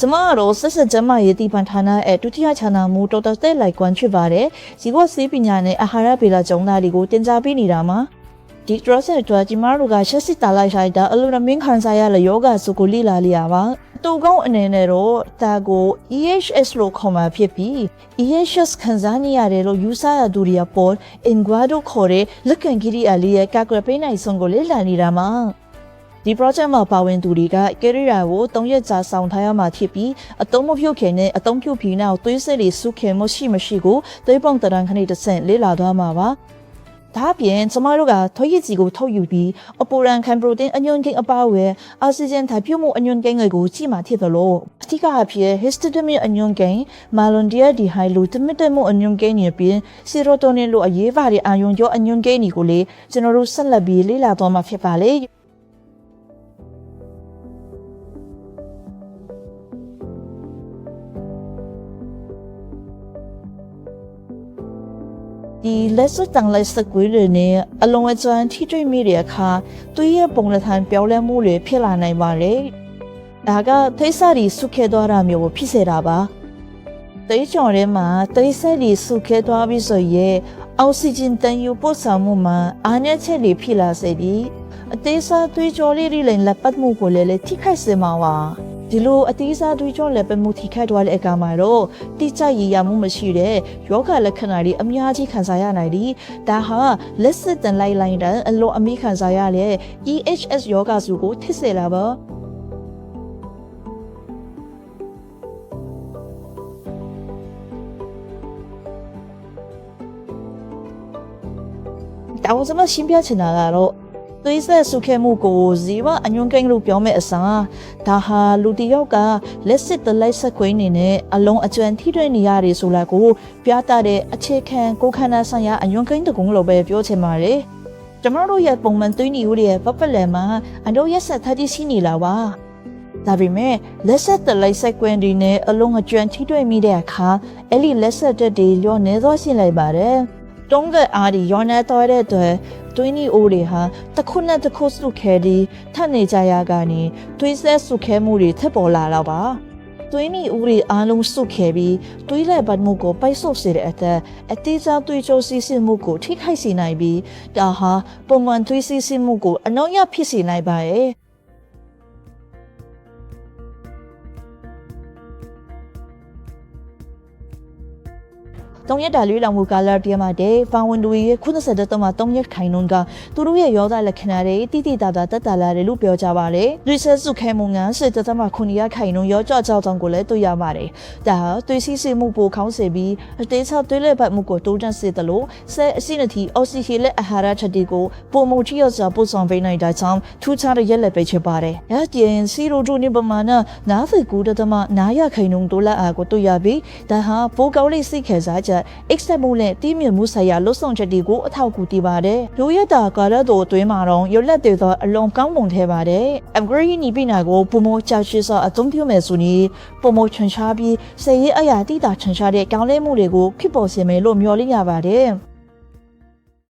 怎么罗斯是怎么也地方他呢？都听下那木多到带来关注吧的。如果视频呢，阿哈拉比拉中那里个点赞比你啦吗？ဒီ process တော့ဒီမှာတို့ကရှက်စစ်တာလိုက်ဆိုင်တာအလုံးမင်းခံစားရလေယောဂစုကိုလိလာလိရပါတူကောင်းအနေနဲ့တော့တာကို EHS လို့ခေါ်မှာဖြစ်ပြီး EHS ခံစားနေရတယ်လို့ယူဆရသူတွေကပေါ် Inguado ခေါ်တဲ့လက်ခံကိရိယာလေးရဲ့ကာကွယ်ပေးနိုင်ဆုံးကိုလေ့လာနေတာမှာဒီ project မှာပါဝင်သူတွေကကိရိယာကို3ရက်ကြာဆောင်ထားရမှာဖြစ်ပြီးအသုံးမပြုခင်နဲ့အသုံးပြုပြီးနောက်သွေးစစ်တွေစုခင်မရှိကိုသွေးပုံတရံခဏတစ်ဆင့်လေ့လာသွားမှာပါဒါပြင်ကျမတို့ကထွေးရည်ကြီးကိုထုတ်ယူပြီးအပိုရန်ခံပရိုတင်းအညွန့်ကိန်းအပါအဝင်အောက်ဆီဂျင်ဓာတ်ပြုမှုအညွန့်ကိန်းတွေကိုကြည့်မှဖြစ်သလိုအထူးအဖြစ် histamine အညွန့်ကိန်း malondialdehyde လို့တမတက်မှုအညွန့်ကိန်းတွေပြင် serotonin လို့အရေးပါတဲ့အာရုံကြောအညွန့်ကိန်းတွေကိုလေကျွန်တော်တို့ဆက်လက်ပြီးလေ့လာသွားမှာဖြစ်ပါလေဒီလက်စွပ်တန်လက်စကွေးတွေနဲ့အလုံးအကျွမ်းထိတွေ့မိတဲ့အခါသူရဲ့ပုံစံပြောင်းလဲမှုတွေဖြစ်လာနိုင်ပါတယ်။ဒါကသိစရီစုခဲသွားတာမျိုးဖြစ်စေတာပါ။တိတ်ကြော်ထဲမှာသိစရီစုခဲသွားပြီးဆိုရင်အောက်ဆီဂျင်တန်ယူပို့ဆောင်မှုမှာအားနည်းချက်တွေဖြစ်လာစေပြီးအသေးစားသွေးကြောလေးတွေလည်းလက်ပတ်မှုကိုလည်းထိခိုက်စေမှာပါ။ဒီလိုအသေးစားသွေးကြောလည်းပဲမှုထိခိုက်သွားတဲ့အခါမှာတော့တိကျရည်ရမှုမရှိတဲ့ယောဂလက္ခဏာတွေအများကြီးခံစားရနိုင်သည်ဒါဟာလက်စစ်တန်လိုက်တဲ့အလိုအမိခံစားရတဲ့ EHS ယောဂစုကိုထစ်စေလာပါတောင်စမရှင်းပြချင်တာကတော့သွေးဆက်စုခဲမှုကိုဇီဝအညွန့်ကိန်းလို့ပြောမဲ့အစားဒါဟာလူတယောက်ကလက်စစ်တလိုက်ဆက်ခွင်းနေနဲ့အလုံးအကျွမ်းထိတွေ့နေရတယ်ဆိုလာကိုပြသတဲ့အခြေခံကိုခန္ဓာဆိုင်ရာအညွန့်ကိန်းတကုံလို့ပဲပြောချင်ပါတယ်။ကျွန်တော်တို့ရဲ့ပုံမှန်သွေးနီဦးရဲ့ပတ်ပတ်လည်မှာအတို့ရက်ဆက်ထတိရှိနေလာပါ။ဒါပေမဲ့လက်ဆက်တလိုက်ဆက်ခွင်းတွေနဲ့အလုံးအကျွမ်းထိတွေ့မိတဲ့အခါအဲ့ဒီလက်ဆက်တက်တွေလျော့နေသွားရှင်းလိုက်ပါတယ်။တုံးကအားဒီရောနေတော့တဲ့အတွက်သွေးနီအိုးတွေဟာတစ်ခုနဲ့တစ်ခုစုခဲပြီးထပ်နေကြရကနေသွေးဆက်စုခဲမှုတွေထပ်ပေါ်လာတော့ပါသွေးနီအိုးတွေအားလုံးစုခဲပြီးသွေးလက်ပတ်မှုကိုပိုက်ဆုပ်စေတဲ့အသေးစားသွေးကြိုးစီးဆင်းမှုကိုထိခိုက်စေနိုင်ပြီးဒါဟာပုံမှန်သွေးစီးဆင်းမှုကိုအနှောင့်အယှက်ဖြစ်စေနိုင်ပါရဲ့တုံးရတာလွေးလောင်မှုကာလပြမှာတဲ့ဖောင်ဝင်တွေရဲ့90%မှာ3ရက်ခိုင်နှုန်းကသူတို့ရဲ့ရောဂါလက္ခဏာတွေတိတိတသာတက်တာလာတယ်လို့ပြောကြပါတယ်။သွေးဆက်စုခဲမှုက10%ရက်ခိုင်နှုန်းရောကြကြောက်ကြောင့်ကိုလည်းတွေ့ရပါတယ်။ဒါဟာသွေးစီးဆင်းမှုပိုခေါင်းစေပြီးအသေးချသွေးလက်ပတ်မှုကိုတိုးတက်စေတယ်လို့ဆက်အစီနတီအောက်ဆီဂျင်လက်အာဟာရချက်တွေကိုပုံမှုထိရောက်စွာပို့ဆောင်ပေးနိုင်တာကြောင့်ထူးခြားတဲ့ရက်လက်ပဲဖြစ်ပါတယ်။အဲကျရင်စီရိုတိုနီပမာဏ99.9ရက်ခိုင်နှုန်းတိုးလာအားကိုတွေ့ရပြီးဒါဟာပိုကောင်းလေးစိတ်ခဲစားချက်except မို့နဲ့တီးမြမှုဆိုင်ရာလှုပ်ဆောင်ချက်တွေကိုအထောက်အကူတည်ပါတယ်။ရိုးရတာကာရတော်အတွင်းမှာတော့ရွလက်တွေသောအလွန်ကောင်းပုံထဲပါတယ်။ upgrade နီးပြီးနာကိုပုံမချရှိစွာအသုံးပြုမယ်ဆိုရင်ပုံမချွန်ရှားပြီးစေရေးအရာတိတာချွန်ရှားတဲ့ကောင်းလဲမှုတွေကိုဖြစ်ပေါ်စေမယ်လို့မျှော်လင့်ရပါတယ်။